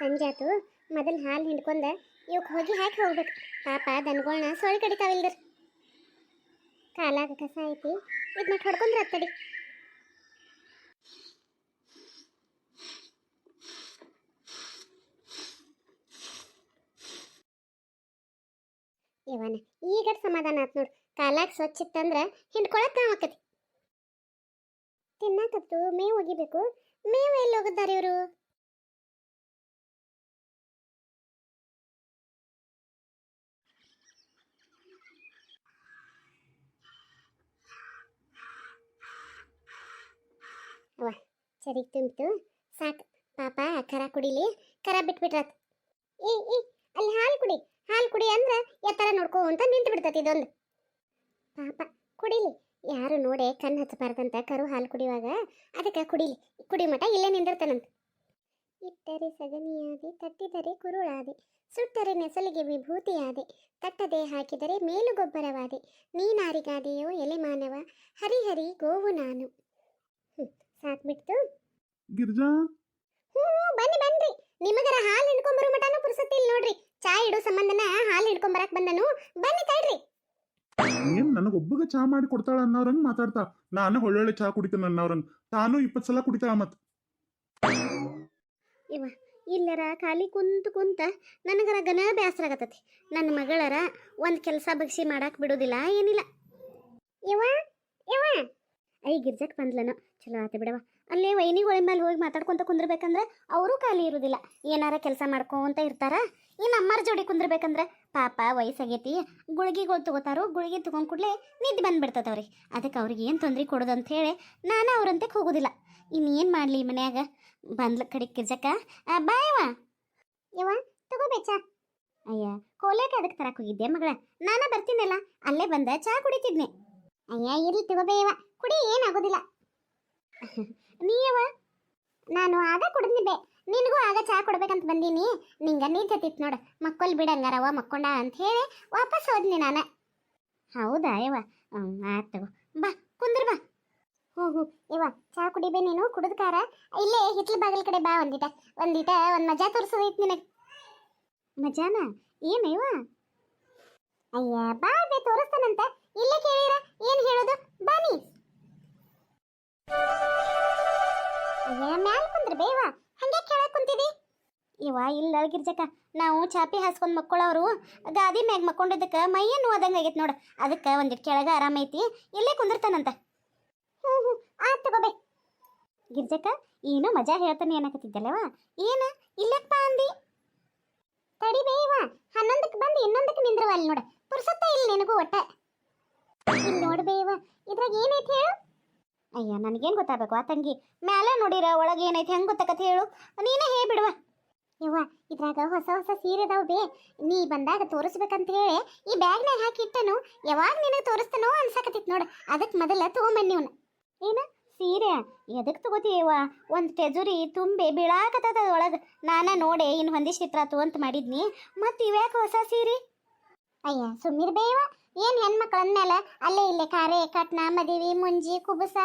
ಸಂಜೆ ಆತು ಮೊದಲು ಹಾಲು ಹಿಂಡ್ಕೊಂಡ ಇವಕ್ಕೆ ಹೋಗಿ ಹಾಕಿ ಹೋಗ್ಬೇಕು. ಪಾಪ ದನಗಳನ್ನ ಸೊಳ್ಳೆ ಕಡಿತಾವಿಲ್ದ್ರ. ಕಾಲಾಗ ಕಸ ಐತಿ, ಇದನ್ನ ಹೊಡ್ಕೊಂಡ್ರ ಅತ್ತಡಿ. ಇವನ ಈಗ ಸಮಾಧಾನ ಆತ್ ನೋಡು. ಕಾಲಾಗ ಸ್ವಚ್ಛ ಇತ್ತಂದ್ರ ಹಿಂಡ್ಕೊಳಕ್ ಆಕತಿ. ತಿನ್ನಾಕತ್ತು ಮೇವು ಒಗಿಬೇಕು. ಮೇವು ಎಲ್ಲಿ ಹೋಗಿದ್ದಾರೆ ಇವರು? ವಾ ಸರಿ ತುಂಬಿತು ಸಾಕು. ಪಾಪ ಕರ ಕುಡಿಲಿ, ಕರ ಬಿಟ್ಬಿಟ್ರತ್. ಏ ಏ ಅಲ್ಲಿ ಹಾಲು ಕುಡಿ, ಹಾಲು ಕುಡಿ ಅಂದ್ರ ಎತ್ತರ ನೋಡ್ಕೋ ಅಂತ ನಿಂತು ಬಿಡ್ತತಿ ಇದೊಂದು. ಪಾಪ ಕುಡಿಲಿ, ಯಾರು ನೋಡೆ ಕಣ್ಣು ಹಚ್ಚಬಾರ್ದಂತ ಕರು ಹಾಲು ಕುಡಿಯುವಾಗ. ಅದಕ್ಕೆ ಕುಡಿಲಿ, ಕುಡಿ ಮಟ ಇಲ್ಲೇ ನಿಂದಿರ್ತಾನಂತ. ಇಟ್ಟರೆ ಸಗಣಿಯಾದೆ, ತಟ್ಟಿದರೆ ಕುರುಳಾದೆ, ಸುಟ್ಟರೆ ನೆಸಲಿಗೆ ವಿಭೂತಿಯಾದೆ, ತಟ್ಟದೆ ಹಾಕಿದರೆ ಮೇಲು ಗೊಬ್ಬರವಾದೆ, ನೀನಾರಿಗಾದೆಯೋ ಎಲೆ ಮಾನವ, ಹರಿಹರಿ ಗೋವು ನಾನು. ಸಾಕ್ಬಿಡ್ತು ಗಿರ್ಜಾ. ಬನ್ನಿ ಬನ್ರಿ. ನಿಮಗರ ಹಾಲು ಹಿಡ್ಕೊಂಬರೋ ಮಟನೂ ಪುರ್ಸತ್ತಿಲ್ಲ ನೋಡ್ರಿ. ಚಾ ಇಡೋ ಸಂಬಂಧನ ಹಾಲು ಹಿಡ್ಕೊಂಬರಕ್ ಬಂದನು. ಬನ್ನಿ ತಡ್ರಿ. ಏನ್ ನನಗೊಬ್ಬಗ ಚಾ ಮಾಡಿ ಕೊಡ್ತಾಳ ಅನ್ನೋರಂಗ್ ಮಾತಾಡ್ತಾ. ನಾನು ಒಳ್ಳೊಳ್ಳೆ ಚಾ ಕುಡಿತೇನೆ ಅನ್ನೋರಂಗ್ ತಾನು 20 ಸಲ ಕುಡಿತಾಳ ಮತ್. ಇವ ಇಲ್ಲರ ಖಾಲಿ ಕುಂತ ನನಗರ ಗನ ಬೇಸರ ಆಗತತಿ. ನನ್ನ ಮಗಳರ ಒಂದ್ ಕೆಲಸ ಬಗ್ಸಿ ಮಾಡಾಕ್ ಬಿಡೋದಿಲ್ಲ, ಏನಿಲ್ಲ. ಇವ ಇವ ಐ ಗಿರ್ಜಕ್ ಬಂದ್ಲನೋ, ಚಲೋ ಆತ ಬಿಡವ. ಅಲ್ಲೇ ವೈನಿಗಳ ಮೇಲೆ ಹೋಗಿ ಮಾತಾಡ್ಕೊಂತ ಕುಂದಿರ್ಬೇಕಂದ್ರೆ ಅವರು ಖಾಲಿ ಇರೋದಿಲ್ಲ, ಏನಾರ ಕೆಲಸ ಮಾಡ್ಕೊಂತ ಇರ್ತಾರ. ಇನ್ನು ಅಮ್ಮರ ಜೋಡಿ ಕುಂದಿರ್ಬೇಕಂದ್ರೆ ಪಾಪ ವಯಸ್ಸಾಗೈತಿ, ಗುಳಿಗೆಗಳು ತಗೋತಾರೋ. ಗುಳಿಗೆ ತಗೊಂಡ್ ಕೂಡಲೇ ನಿದ್ದೆ ಬಂದ್ಬಿಡ್ತದವ್ರಿ. ಅದಕ್ಕೆ ಅವ್ರಿಗೆ ಏನು ತೊಂದರೆ ಕೊಡೋದು ಅಂತ ಹೇಳಿ ನಾನು ಅವ್ರಂತೆ ಹೋಗೋದಿಲ್ಲ. ಇನ್ನೇನು ಮಾಡಲಿ ಮನ್ಯಾಗ. ಬಂದ್ಲ ಕಡೆ ಗಿರ್ಜಕ್ಕ. ಬಾಯವ ಯವ ತಗೋಬೇ ಚಾ. ಅಯ್ಯ ಕೋಲೇಕ ಅದಕ್ಕೆ ತರಕ್ಕೆ ಹೋಗಿದ್ದೆ ಮಗಳ. ನಾನ ಬರ್ತೀನಲ್ಲ, ಅಲ್ಲೇ ಬಂದ ಚಾ ಕುಡಿತಿದ್ನೆ. ಅಯ್ಯ ಇರ್ಲಿ ತಗೋಬೇಯವ, ಕುಡಿ, ಏನಾಗೋದಿಲ್ಲ. ನೀಯವ ನಾನು ಆಗ ಕುಡಿದ್ನಿ. ನಿನಗೂ ಆಗ ಚಾ ಕೊಡ್ಬೇಕಂತ ಬಂದೀನಿ. ನಿಂಗ ನಿಂತತಿತ್ತು ನೋಡು, ಮಕ್ಕೊಲ್ ಬಿಡಂಗಾರವ ಮಕ್ಕೊಂಡ ಅಂತ ಹೇಳಿ ವಾಪಸ್ ಹೋದ್ನಿ ನಾನು. ಹೌದಾ ಯವ? ಆಯ್ತು ತಗೋ, ಬಾ ಕುಂದ್ರ ಬಾ. ಹ್ಞೂ ಇವ ಚಾ ಕುಡಿಬೇ ನೀನು. ಕುಡಿದ್ಕಾರ ಇಲ್ಲೇ ಹಿತ್ಲ ಬಾಗಿಲ ಕಡೆ ಬಾ. ಒಂದಿಟ ಒಂದು ಮಜಾ ತೋರಿಸೋದೈತಿ ನಿನಗೆ. ಮಜಾನ ಏನು ಇವ? ಅಯ್ಯ ಬಾ ಬೇ, ತೋರಿಸ್ತಾನಂತ. ಇಲ್ಲೇ ಕೇಳಿರ ಏನು ಹೇಳೋದು? ಬಾನಿ. ಅಯ್ಯ ಮ್ಯಾಲ ಕುಂದ್ರ ಬೇವ, ಹಂಗೆ ಕೇಳಕ್ ಕುಂತಿದಿ? ಇವ ಇಲ್ಲ ಗಿರ್ಜಕ್ಕ, ನಾವು ಚಾಪಿ ಹಾಸ್ಕೊಂಡ್ ಮಕ್ಕೊಳ್ಳೋರು ಗಾದಿ ಮ್ಯಾಗ ಮಕ್ಕೊಂಡಿದ್ದಕ್ಕೆ ಮೈಯ ನೋವಾದಂಗೆ ಆಗೈತೆ ನೋಡು. ಅದಕ್ಕೆ ಒಂದಿಟ್ಟು ಕೆಳಗೆ ಆರಾಮೈತಿ, ಇಲ್ಲೇ ಕುಂದಿರ್ತಾನಂತ. ಹ್ಞೂ ಆಯ್ತು ತಗೋಬೇ. ಗಿರ್ಜಕ್ಕ ಏನೋ ಮಜಾ ಹೇಳ್ತಾನೆ ಏನಕತ್ತಿದ್ದಲ್ಲವ, ಏನು ಇಲ್ಲಪ್ಪ ಅಂದಿ? ತಡಿಬೇ ಇವ, 11ಕ್ಕೆ ಬಂದು ಇನ್ನೊಂದಕ್ಕೆ ನಿಂದ್ರವ. ಅಲ್ಲಿ ನೋಡ, ಪುರ್ಸತ್ತ ಇಲ್ಲ ನಿನಗೂ ಒಟ್ಟ. ಇಲ್ಲಿ ನೋಡ್ಬೇ ಇವ, ಇದ್ರಾಗ ಏನೈತಿ ಹೇಳು? ಅಯ್ಯ ನನಗೇನು ಗೊತ್ತಾಗಬೇಕು ಆ ತಂಗಿ, ಮ್ಯಾಲೆ ನೋಡಿರ ಒಳಗೆ ಏನೈತಿ ಹೆಂಗೆ ಗೊತ್ತಾಗತ್ತೆ ಹೇಳು? ನೀನೇ ಹೇ ಬಿಡುವ. ಯವ್ವ ಇದ್ರಾಗ ಹೊಸ ಹೊಸ ಸೀರೆ ಅದಾವ ಬೇ. ನೀ ಬಂದಾಗ ತೋರಿಸ್ಬೇಕಂತ ಹೇಳಿ ಈ ಬ್ಯಾಗ್ನಾಗ ಹಾಕಿ ಇಟ್ಟನು. ಯಾವಾಗ ನಿನಗೆ ತೋರಿಸ್ತಾನೋ ಅನ್ಸಕತ್ತಿತ್ತು ನೋಡು. ಅದಕ್ಕೆ ಮೊದಲ ತೊಗೊಂಬನ್ನಿ ಅವನು. ಏನು ಸೀರೆ ಎದಕ್ಕೆ ತಗೋತೀಯವ್ವ? ಒಂದು ಟೆಜುರಿ ತುಂಬಿ ಬೀಳಾಕತ್ತದ ಒಳಗೆ. ನಾನೇ ನೋಡಿ ಇನ್ನು ಹೊಂದಿಸಿಟ್ರಾತು ಅಂತ ಮಾಡಿದ್ನಿ, ಮತ್ತು ಇವ್ಯಾಕೆ ಹೊಸ ಸೀರೆ? ಅಯ್ಯ ಸುಮ್ಮಿರ್ಬೇವ. ಏನು ಹೆಣ್ಮಕ್ಳು ಅಂದಮೇಲೆ ಅಲ್ಲೇ ಇಲ್ಲೇ ಕಾರೆ ಕಟ್ನ ಮದುವೆ ಮುಂಜಿ ಕುಬುಸ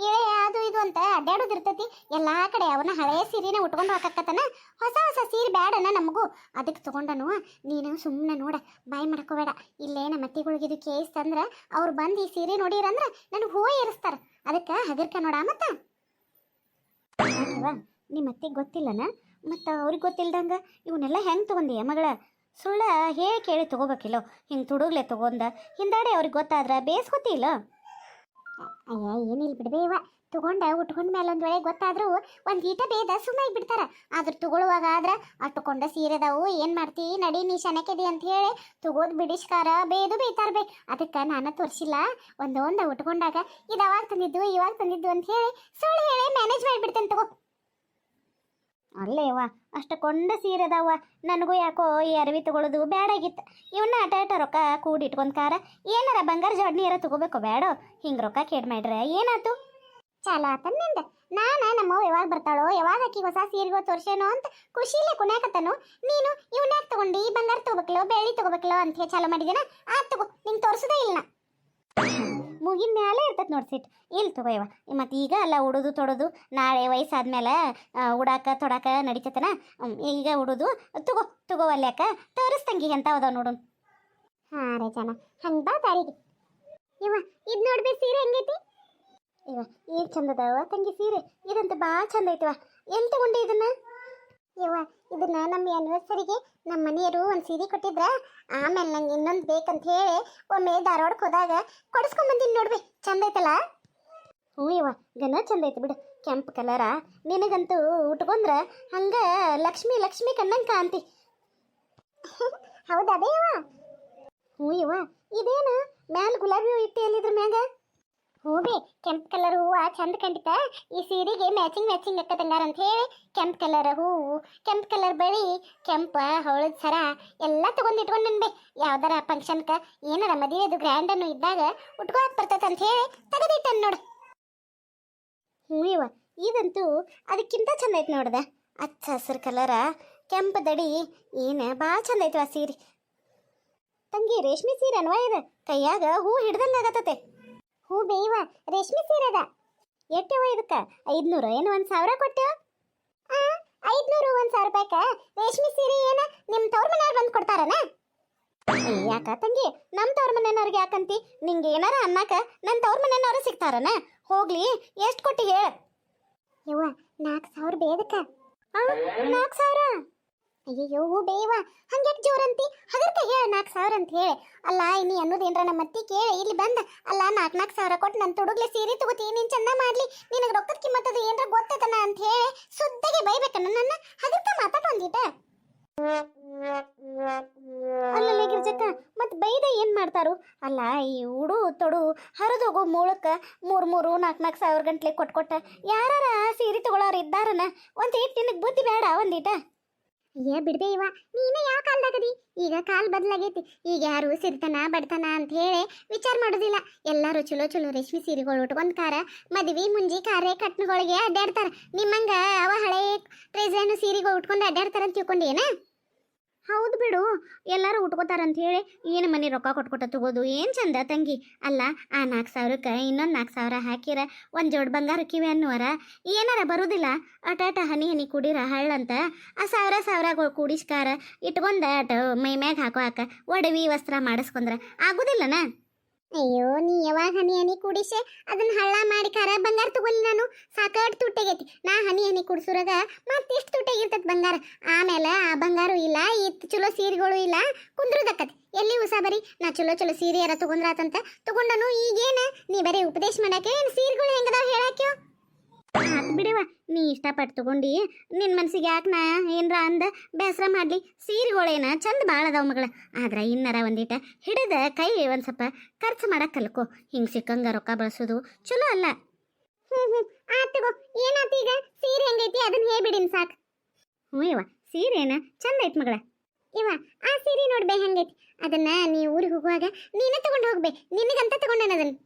ಇಳೆ ಅದು ಇದು ಅಂತ ಅಡ್ಡಾಡೋದಿರ್ತೈತಿ. ಎಲ್ಲ ಕಡೆ ಅವನ ಹಳೆಯ ಸೀರೆನ ಉಟ್ಕೊಂಡು ಹಾಕಕ್ಕತ್ತಾನ. ಹೊಸ ಹೊಸ ಸೀರೆ ಬೇಡನ ನಮಗೂ. ಅದಕ್ಕೆ ತೊಗೊಂಡನು. ನೀನು ಸುಮ್ಮನೆ ನೋಡ, ಬಾಯಿ ಮಾಡ್ಕೋಬೇಡ. ಇಲ್ಲೇ ನಮ್ಮ ಅತ್ತಿಗಳಿಗಿದು ಕೇಸ್ ತಂದ್ರೆ ಅವ್ರು ಬಂದು ಈ ಸೀರೆ ನೋಡಿರಂದ್ರೆ ನನಗೆ ಹೂವು ಏರಿಸ್ತಾರೆ. ಅದಕ್ಕೆ ಹಗರ್ಕ ನೋಡ. ಮತ್ತು ನಿಮ್ಮ ಅತ್ತಿಗೆ ಗೊತ್ತಿಲ್ಲನ? ಮತ್ತು ಅವ್ರಿಗೆ ಗೊತ್ತಿಲ್ದಂಗೆ ಇವನ್ನೆಲ್ಲ ಹೆಂಗೆ ತೊಗೊಂಡಿಯ ಮಗಳ? ಸುಳ್ಳ ಹೇಳಿ ಕೇಳಿ ತೊಗೋಬೇಕಿಲ್ಲೋ. ಹಿಂಗೆ ತುಡುಗ್ಲೆ ತೊಗೊಂಡ ಹಿಂದಾಡೆ ಅವ್ರಿಗೆ ಗೊತ್ತಾದ್ರೆ ಬೇಸ್ಕೊತಿಲ್ಲ. ಅಯ್ಯ ಏನಿಲ್ಲ ಬಿಡ್ಬೇ ಇವ. ತೊಗೊಂಡ ಉಟ್ಕೊಂಡ ಮೇಲೆ ಒಂದು ವೇಳೆ ಗೊತ್ತಾದ್ರೂ ಒಂದು ಈಟ ಬೇದ ಸುಮ್ಮನೆ ಬಿಡ್ತಾರ. ಆದ್ರೆ ತಗೊಳ್ಳುವಾಗ ಆದ್ರೆ ಅಟ್ಟುಕೊಂಡ ಸೀರೆದವು ಏನು ಮಾಡ್ತಿ ನಡಿ ನೀ ಶನಕೆದಿ ಅಂತ ಹೇಳಿ ತಗೋದು ಬಿಡಿಸ್ಕಾರ ಬೇದು ಬೇಯ್ತಾರ ಬೇ. ಅದಕ್ಕೆ ನಾನು ತೋರಿಸಿಲ್ಲ. ಒಂದೊಂದು ಉಟ್ಕೊಂಡಾಗ ಇದು ಅವಾಗ ತಂದಿದ್ದು ಇವಾಗ ತಂದಿದ್ದು ಅಂತ ಹೇಳಿ ಸುಳ್ಳು ಹೇಳಿ ಮ್ಯಾನೇಜ್ ಮಾಡಿಬಿಡ್ತೇನೆ ತಗೋ. ಅಲ್ಲೇ ಯವ್ವ ಅಷ್ಟು ಕೊಂಡ ಸೀರೆ ಅದಾವ. ನನಗೂ ಯಾಕೋ ಈ ಅರವಿ ತಗೊಳ್ಳೋದು ಬೇಡಾಗಿತ್ತು. ಇವನ್ನ ಆಟ ರೊಕ್ಕ ಕೂಡಿಟ್ಕೊಂಡ್ಕಾರ ಏನಾರ ಬಂಗಾರ ಜೋಡ್ನಿಯಾರ ತಗೋಬೇಕು ಬೇಡೋ. ಹಿಂಗೆ ರೊಕ್ಕ ಕೇಡ್ ಮಾಡ್ರೆ ಏನಾಯ್ತು? ಚಾಲ ಆತನ ನಿಂದ. ನಾನು ನಮ್ಮವ್ವ ಯಾವಾಗ ಬರ್ತಾಳೋ, ಯಾವಾಗ ಆಕಿ ಹೊಸ ಸೀರೆಗೋ ತೋರ್ಸೇನೋ ಅಂತ ಖುಷಿಲೇ ಕುಣ್ಯಾಕತ್ತನು. ನೀನು ಇವನ್ಯಾಕೆ ತಗೊಂಡು ಈ ಬಂಗಾರ ತಗೋಬೇಕಲೋ ಬೆಳ್ಳಿ ತಗೋಬೇಕಲೋ ಅಂತ ಹೇಳಿ ಚಾಲು ಮಾಡಿದೇನ? ಆತ್ ತಗೋ, ನಿಂಗೆ ತೋರಿಸೋದೇ ಇಲ್ಲ. ಮುಗಿನ ಮ್ಯಾಲೆ ಇರ್ತೈತೆ ನೋಡಿ ಸಿಟ್ಟು. ಇಲ್ಲಿ ತಗೋ ಯವ್ವ, ಮತ್ತು ಈಗ ಅಲ್ಲ ಉಡೋದು ತೊಡೋದು, ನಾಳೆ ವಯಸ್ಸಾದ್ಮೇಲೆ ಉಡಾಕ ತೊಡಾಕ ನಡಿತೈತನ. ಈಗ ಉಡೋದು ತಗೋ ಅಲ್ಯಾಕ ತೋರಿಸ್ತಂಗಿ ಎಂತ ಅದಾವ ನೋಡು. ಹಾಂ ರೇ ಜನ ಹಂಗೆ ಬಾ ತಾರಿಗೆ. ಇವ ಇದು ನೋಡ್ಬೇಕು ಸೀರೆ ಹೆಂಗೈತಿ? ಇವ ಏನು ಚಂದ ಅದಾವ ತಂಗಿ ಸೀರೆ, ಇದಂತೂ ಭಾಳ ಚಂದ ಐತಿವ. ಎಲ್ಲಿ ತಗೊಂಡೆ ಇದನ್ನ? ಇವ ಇದನ್ನ ನಮ್ಮ ಆ್ಯನಿವರ್ಸರಿಗೆ ನಮ್ಮ ಮನೆಯವರು ಒಂದು ಸೀರೆ ಕೊಟ್ಟಿದ್ರ, ಆಮೇಲೆ ನಂಗೆ ಇನ್ನೊಂದು ಬೇಕಂತ ಹೇಳಿ ಒಮ್ಮೆ ಧಾರವಾಡಕ್ಕೆ ಹೋದಾಗ ಕೊಡಿಸ್ಕೊಂಬಂದಿನಿ ನೋಡ್ಬಿ. ಚಂದ ಐತಲ್ಲ? ಹ್ಞೂ ಇವ ಗನ ಚಂದ ಐತಿ ಬಿಡು, ಕೆಂಪು ಕಲರ. ನಿನಗಂತೂ ಉಟ್ಕೊಂಡ್ರೆ ಹಂಗೆ ಲಕ್ಷ್ಮಿ ಲಕ್ಷ್ಮಿ ಕಣ್ಣಂಗೆ ಕಾಂತಿ. ಹೌದಾ ಬೇವ? ಹ್ಞೂ ಇವ ಇದೇನು ಮ್ಯಾಲ ಗುಲಾಬಿ ಹೂ ಇಟ್ಟು ಎಲ್ಲಿದ್ರ ಮ್ಯಾಗ? ಹ್ಞೂ ಬಿ ಕೆಂಪು ಕಲರ್ ಹೂವು ಚಂದ ಕಂಡಿತ. ಈ ಸೀರೆಗೆ ಮ್ಯಾಚಿಂಗ್ ಅಕ್ಕತಂಗಾರ ಅಂತ ಹೇಳಿ ಕೆಂಪು ಕಲರ್ ಹೂವು, ಕೆಂಪು ಕಲರ್ ಬಳಿ, ಕೆಂಪು ಹವಳದ ಸರ ಎಲ್ಲ ತಗೊಂಡು ಇಟ್ಕೊಂಡು ಬೇ. ಯಾವ್ದಾರ ಫಂಕ್ಷನ್ಗೆ ಏನಾರ ಮದುವೆದು ಗ್ರ್ಯಾಂಡನ್ನು ಇದ್ದಾಗ ಉಟ್ಕೊಳಕ್ ಬರ್ತೈತೆ ಅಂತ ಹೇಳಿ ತೆಗೆದಿಟ್ಟನ್ ನೋಡು. ಹ್ಞೂ ಇವ ಇದಂತೂ ಅದಕ್ಕಿಂತ ಚಂದ ಐತೆ ನೋಡ್ದ. ಹಚ್ಚ ಹಸಿರು ಕಲರ ಕೆಂಪು ದಡಿ ಏನು ಭಾಳ ಚಂದ ಐತಿ ಆ ಸೀರೆ. ತಂಗಿ ರೇಷ್ಮೆ ಸೀರೆ ಅನ್ವಾ ಇದು, ಕೈಯಾಗ ಹೂ ಹಿಡ್ದಂಗೆ ಆಗತ್ತತೆ. ಹೂ ಬೇವ ರೇಷ್ಮೆ ಸೀರೆ ಅದ. ಎಟ್ಟವ ಇದಕ್ಕೆ? 500 ಏನು 1000 ಕೊಟ್ಟೆವ? 500 1000 ರೂಪಾಯಿಕ ರೇಷ್ಮೆ ಸೀರೆ ಏನ ನಿಮ್ಮ ತವ್ರ ಮನೆಯವ್ರು ಬಂದು ಕೊಡ್ತಾರನ? ಯಾಕ ತಂಗಿ ನಮ್ಮ ತವ್ರ ಮನೆಯವ್ರಿಗೆ ಯಾಕಂತಿ? ನಿಂಗೆ ಏನಾರ ಅನ್ನಕ ನನ್ನ ತವ್ರ ಮನೆಯವ್ರು ಸಿಗ್ತಾರನ? ಹೋಗ್ಲಿ ಎಷ್ಟು ಕೊಟ್ಟಿ ಹೇಳ. ಯವ್ವ 4000 ಬೇದಕ್ಕ. 4000? ಅಯ್ಯಯ್ಯೋ ಬೇವ ಹಂಗ್ಯಾಕೆ ಜೋರಂತಿ? ಹಗರ್ಕ ಹೇಳ 4000 ಅಂತ ಹೇಳಿ. ಅಲ್ಲ ನೀ ಅನ್ನೋದು ಏನ್ರ ನಮ್ಮ ಅತ್ತಿ ಕೇಳಿ ಇಲ್ಲಿ ಬಂದ ಅಲ್ಲ 4,000 ಕೊಟ್ಟು ನನ್ನ ತೊಡುಗ್ಲೆ ಸೀರೆ ತಗೋತೀನಿ ನೀನು ಚಂದ ಮಾಡ್ಲಿ, ನಿನಗೆ ರೊಕ್ಕದ ಕಿಮ್ಮತ್ತದು ಏನ್ರ ಗೊತ್ತೈತನ ಅಂತ ಹೇಳಿ ಸುದ್ದಾಗೆ ಬೈಬೇಕನ್ನ ನನ್ನ. ಹಗರ್ಕ ಮಾತಾಡ ಒಂದಿಟ. ಅಲ್ಲಲ್ಲ ಗಿರ್ಜಕ್ಕ ಮತ್ತೆ ಬೈದ ಏನು ಮಾಡ್ತಾರು? ಅಲ್ಲ ಈ ಉಡು ತೊಡು ಹರಿದೋಗೋ ಮೂಳಕ್ಕೆ 3,000-4,000 ಗಂಟ್ಲೆ ಕೊಟ್ಟ ಯಾರ ಸೀರೆ ತಗೊಳ್ಳೋರು ಇದ್ದಾರನ? ಒಂದು ಇಟ್ಟು ನಿನಗೆ ಬುದ್ಧಿ ಬೇಡ ಒಂದಿಟ? ಏ ಬಿಡ್ಬೇ ಇವ, ನೀನೇ ಯಾವ ಕಾಲ್ದಾಗದಿ? ಈಗ ಕಾಲ್ ಬದಲಾಗೈತಿ. ಈಗ ಯಾರು ಸಿರಿತನ ಬಡತನ ಅಂತ ಹೇಳಿ ವಿಚಾರ ಮಾಡೋದಿಲ್ಲ. ಎಲ್ಲರೂ ಚಲೋ ರೇಷ್ಮೆ ಸೀರೆಗಳು ಉಟ್ಕೊಂಡ್ಕಾರ ಮದ್ವಿ ಮುಂಜಿ ಕಾರ್ಯ ಕಟ್ನಗಳಿಗೆ ಅಡ್ಡಾಡ್ತಾರ. ನಿಮ್ಮಂಗ ಅವ ಹಳೆ ಟ್ರೇಸನ್ನು ಸೀರೆಗಳು ಉಟ್ಕೊಂಡು ಅಡ್ಡಾಡ್ತಾರ ಅಂತ ತಿಳ್ಕೊಂಡೇನ? ಹೌದು ಬಿಡು, ಎಲ್ಲರೂ ಉಟ್ಕೋತಾರಂತ ಹೇಳಿ ಏನು ಮನೆ ರೊಕ್ಕ ಕೊಟ್ಕೊಟ್ಟ ತಗೋದು ಏನು ಚಂದ ತಂಗಿ. ಅಲ್ಲ ಆ 4,000ಕ್ಕೆ ಇನ್ನೊಂದು 4,000 ಹಾಕಿರ ಒಂದು ಜೋಡ್ ಬಂಗಾರ ಕಿವಿ ಅನ್ನುವರ ಏನಾರ ಬರುದಿಲ್ಲ? ಅಟಾಟ ಹನಿ ಕುಡೀರ ಹಳ್ಳಂತ ಆ 1,000 ಕೂಡಿಸ್ಕಾರ ಇಟ್ಕೊಂಡ ಅಟ ಮೈ ಮ್ಯಾಗ ಹಾಕೋ ಒಡವಿ ವಸ್ತ್ರ ಮಾಡಿಸ್ಕೊಂಡ್ರ ಆಗುದಿಲ್ಲನ? ಅಯ್ಯೋ ನೀ ಯಾವಾಗ ಹನಿ ಕುಡಿಸೆ ಅದನ್ನ ಹಳ್ಳ ಮಾಡಿ ಖಾರ ಬಂಗಾರ ತಗೊಳ್ಳಿ. ನಾನು ಸಾಕಾಟ್ ತುಟ್ಟೆಗೈತಿ. ನಾ ಹನಿ ಕುಡಿಸೋರಾಗ ಮತ್ತಿಷ್ಟು ತುಟ್ಟೆಗಿರ್ತೈತಿ ಬಂಗಾರ. ಆಮೇಲೆ ಆ ಬಂಗಾರ ಇಲ್ಲ, ಈ ಚಲೋ ಸೀರೆಗಳು ಇಲ್ಲ, ಕುಂದ್ರದಕ್ಕತಿ ಎಲ್ಲಿ ಉಸಾ ಬರೀ. ನಾ ಚಲೋ ಸೀರೆ ಯಾರ ತಗೊಂಡ್ರಾತಂತ ತಗೊಂಡನು. ಈಗೇನ ನೀ ಬರೀ ಉಪದೇಶ ಮಾಡಕ್ಕೆ ಏನು ಸೀರೆಗಳು ಹೆಂಗದಾವ ಹೇಳಾಕ್ಯೋ? ಆತು ಬಿಡವ, ನೀ ಇಷ್ಟಪಟ್ಟು ತಗೊಂಡು ನಿನ್ನ ಮನ್ಸಿಗೆ ಯಾಕೆ ನಾ ಏನರ ಅಂದ ಬೇಸರ ಮಾಡಲಿ. ಸೀರೆಗಳೇನ ಚಂದ ಭಾಳ ಅದಾವ ಮಗಳ. ಆದ್ರೆ ಇನ್ನರ ಒಂದಿಟ ಹಿಡಿದ ಕೈ ಒಂದು ಸ್ವಲ್ಪ ಖರ್ಚು ಮಾಡಕ್ಕೆ ಕಲ್ಕೋ. ಹಿಂಗೆ ಸಿಕ್ಕಂಗ ರೊಕ್ಕ ಬಳಸೋದು ಚಲೋ ಅಲ್ಲ. ಆತಗೋ ಏನಾತ ಈಗ? ಸೀರೆ ಹೆಂಗೈತಿ ಅದನ್ನ ಹೇಳ್ಬಿಡಿನ ಸಾಕು. ಹ್ಞೂ ಇವ ಸೀರೆನ ಚಂದ ಐತಿ ಮಗಳ. ಇವ ಆ ಸೀರೆ ನೋಡ್ಬೇ ಹೆಂಗೈತಿ, ಅದನ್ನ ನೀ ಊರಿಗೆ ಹೋಗುವಾಗ ನೀನೇ ತಗೊಂಡು ಹೋಗ್ಬೇ. ನಿನಗಂತ ತಗೊಂಡೇನ ಅದನ್ನ.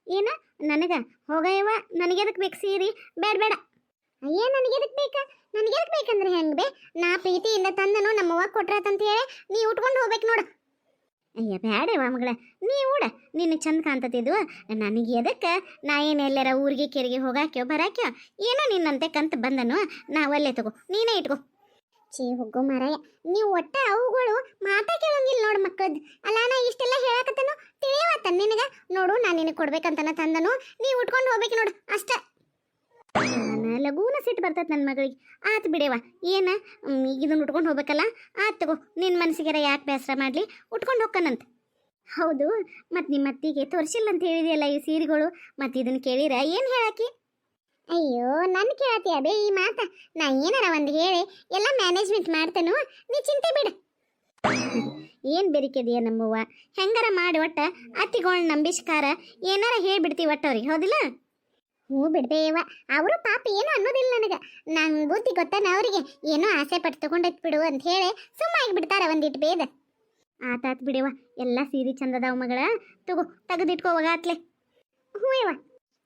ಏನ ನನಗೆ ಹೋಗಯ್ಯವ? ನನಗೆದಕ್ಕೆ ಬೇಕು ಸೀರೆ? ಬೇಡ. ಅಯ್ಯ ನನಗೆದಕ್ಕೆ ಬೇಕಾ? ನನಗೆದಕ್ಕೆ ಬೇಕಂದ್ರೆ ಹೆಂಗೆ ಬೇ? ನಾ ಪ್ರೀತಿಯಿಂದ ತಂದನು ನಮ್ಮವ್ವ ಕೊಟ್ರಾತಂತ ಹೇಳಿ ನೀ ಉಟ್ಕೊಂಡು ಹೋಗ್ಬೇಕು ನೋಡು. ಅಯ್ಯ ಬೇಡವ ಮಗಳ, ನೀ ಉಡ, ನಿನಗೆ ಚಂದ ಕಾಣ್ತತಿದ್ವು. ನನಗೆ ಎದಕ್ಕೆ? ನಾ ಏನು ಎಲ್ಲಾರ ಊರಿಗೆ ಕೆರೆಗೆ ಹೋಗಾಕ್ಯೋ ಬರಾಕ್ಯೋ ಏನೋ ನಿನ್ನಂತೆ ಕಂತ ಬಂದನು. ನಾವಲ್ಲೇ ತಗೋ, ನೀನೇ ಇಟ್ಕೋ. ಹೋಗೋ ಮಾರಾಯ, ನೀವು ಒಟ್ಟ ಅವುಗಳು ಮಾತಾ ಕೇಳಂಗಿಲ್ಲ ನೋಡು ಮಕ್ಕಳದ್ದು. ಅಲ್ಲ ನಾ ಇಷ್ಟೆಲ್ಲ ಹೇಳಕತ್ತನು ತಿಳಿಯವತ್ತ ನಿನಗ? ನೋಡು ನಾನು ನಿನಗೆ ಕೊಡ್ಬೇಕಂತನ ತಂದನು, ನೀ ಉಟ್ಕೊಂಡು ಹೋಗ್ಬೇಕು ನೋಡು ಅಷ್ಟ. ಲಗೂನ ಸಿಟ್ಟು ಬರ್ತೈತೆ ನನ್ನ ಮಗಳಿಗೆ. ಆತು ಬಿಡೇವ, ಏನ ಇದನ್ನ ಉಟ್ಕೊಂಡು ಹೋಗ್ಬೇಕಲ್ಲ, ಆತು ತಗೋ. ನಿನ್ನ ಮನಸ್ಸಿಗೆರ ಯಾಕೆ ಬೇಸರ ಮಾಡಲಿ, ಉಟ್ಕೊಂಡು ಹೋಗ್ಕನಂತ. ಹೌದು, ಮತ್ತು ನಿಮ್ಮ ಅತ್ತಿಗೆ ತೋರಿಸಿಲ್ಲ ಅಂತ ಹೇಳಿದೆಯಲ್ಲ ಈ ಸೀರೆಗಳು, ಮತ್ತು ಇದನ್ನು ಕೇಳಿರ ಏನು ಹೇಳಾಕಿ? ಅಯ್ಯೋ ನನ್ನ ಕೇಳತ್ತೀಯ ಬೇ ಈ ಮಾತ? ನಾ ಏನಾರ ಒಂದು ಹೇಳಿ ಎಲ್ಲ ಮ್ಯಾನೇಜ್ಮೆಂಟ್ ಮಾಡ್ತೇನು, ನೀ ಚಿಂತೆ ಬಿಡ. ಏನು ಬೆರಿಕೆದಿಯ ನಮ್ಮವ್ವ? ಹೆಂಗಾರ ಮಾಡಿ ಒಟ್ಟ ಅತ್ತಿಗಳನ್ನ ನಂಬಿಸ್ಕಾರ ಏನಾರ ಹೇಳ್ಬಿಡ್ತೀವಿ ಒಟ್ಟು ಅವ್ರಿಗೆ, ಹೌದಿಲ್ಲ? ಹ್ಞೂ ಬಿಡ್ಬೇವ, ಅವರು ಪಾಪ ಏನೂ ಅನ್ನೋದಿಲ್ಲ ನನಗೆ. ನಂಗೆ ಬುದ್ಧಿ ಗೊತ್ತಾನ ಅವರಿಗೆ, ಏನೋ ಆಸೆ ಪಟ್ಟು ತಗೊಂಡೈತ್ ಬಿಡು ಅಂತ ಹೇಳಿ ಸುಮ್ಮಾಗಿ ಬಿಡ್ತಾರ ಒಂದಿಟ್ಟು ಬೇದ. ಆತಾತ್ ಬಿಡವ, ಎಲ್ಲ ಸೀರೆ ಚಂದದಾವ ಮಗಳ, ತಗೋ ತೆಗೆದಿಟ್ಕೋವಾಗ ಆತ್ಲೆ. ಹ್ಞೂ ಯವ್ವ,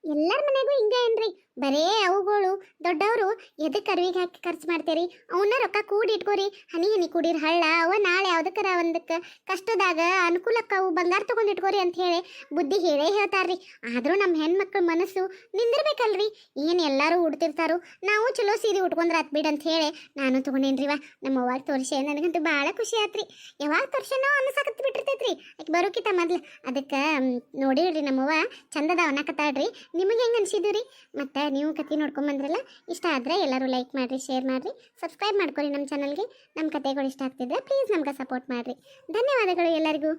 ಎಲ್ಲರ ಮನೆಗೂ ಹಿಂಗೆ ಏನ್ರಿ, ಬರೇ ಅವುಗಳು ದೊಡ್ಡವರು ಎದಕ್ಕೆ ಅರ್ವಿಗೆ ಹಾಕಿ ಖರ್ಚು ಮಾಡ್ತೀರಿ ಅವನ್ನ ರೊಕ್ಕ ಕೂಡಿ ಇಟ್ಕೋರಿ ಹನಿ ಹನಿ ಕೂಡಿರ್ ಹಳ್ಳ ಅವ ನಾಳೆ ಯಾವ್ದಕ್ಕರ ಒಂದಕ್ಕೆ ಕಷ್ಟದಾಗ ಅನುಕೂಲಕ್ಕೆ ಅವು ಬಂಗಾರ ತಗೊಂಡು ಇಟ್ಕೋರಿ ಅಂತ ಹೇಳಿ ಬುದ್ಧಿ ಹೇಳೇ ಹೇಳ್ತಾರ್ರಿ ಆದರೂ ನಮ್ಮ ಹೆಣ್ಮಕ್ಳ ಮನಸ್ಸು ನಿಂದಿರ್ಬೇಕಲ್ರಿ ಏನು ಎಲ್ಲರೂ ಉಡ್ತಿರ್ತಾರೋ ನಾವು ಚಲೋ ಸೀರೆ ಉಟ್ಕೊಂಡ್ರೆ ಆತ್ ಬಿಡ್ ಅಂತ ಹೇಳಿ ನಾನು ತೊಗೊಂಡೇನ್ರಿವ ನಮ್ಮ ಅವ್ವಾಗ ತೋರಿಸಿ ನನಗಂತೂ ಭಾಳ ಖುಷಿ ಆತ್ರಿ ಯಾವಾಗ ತೋರ್ಸೇನೋ ಅನ್ಸಕತ್ ಬಿಟ್ಟಿರ್ತೈತ್ರಿ ಆಕೆ ಬರೋಕಿತ ಮೊದ್ಲು ಅದಕ್ಕೆ ನೋಡಿರಿ ನಮ್ಮವ್ವ ಚಂದದ ಅನ್ನಕತ್ತಾಳ್ರಿ ನಿಮಗೆ ಹೆಂಗೆ ಅನ್ಸಿದ್ದು ರೀ ಮತ್ತು ನೀವು ಕತೆ ನೋಡ್ಕೊಂಬಂದ್ರಲ್ಲ ಇಷ್ಟ ಆದರೆ ಎಲ್ಲರೂ ಲೈಕ್ ಮಾಡಿರಿ ಶೇರ್ ಮಾಡಿರಿ ಸಬ್ಸ್ಕ್ರೈಬ್ ಮಾಡ್ಕೊರಿ ನಮ್ಮ ಚಾನಲ್ಗೆ ನಮ್ಮ ಕತೆಗಳು ಇಷ್ಟ ಆಗ್ತಿದ್ರೆ ಪ್ಲೀಸ್ ನಮ್ಗೆ ಸಪೋರ್ಟ್ ಮಾಡಿರಿ ಧನ್ಯವಾದಗಳು ಎಲ್ಲರಿಗೂ